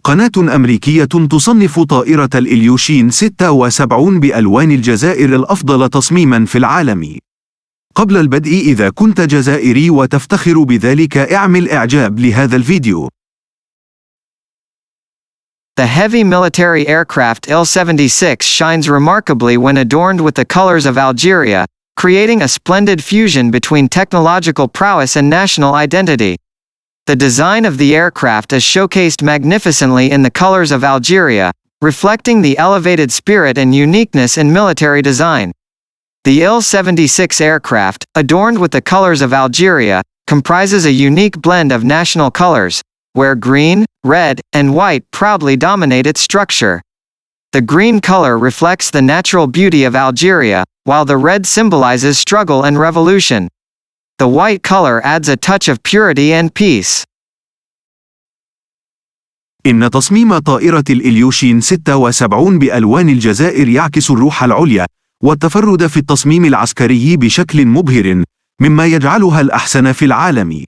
قناة أمريكية تصنف طائرة الإليوشين 76 بألوان الجزائر الأفضل تصميما في العالم. قبل البدء، إذا كنت جزائري وتفتخر بذلك، اعمل إعجاب لهذا الفيديو. The heavy military aircraft Il-76 shines remarkably when adorned with the colors of Algeria, creating a splendid fusion between technological prowess and national identity. The design of the aircraft is showcased magnificently in the colors of Algeria, reflecting the elevated spirit and uniqueness in military design. The Il-76 aircraft, adorned with the colors of Algeria, comprises a unique blend of national colors, where green, red, and white proudly dominate its structure. The green color reflects the natural beauty of Algeria, while the red symbolizes struggle and revolution. The white color adds a touch of purity and peace. إن تصميم طائرة الإليوشين 76 بألوان الجزائر يعكس الروح العليا والتفرد في التصميم العسكري بشكل مبهر، مما يجعلها الأحسن في العالم.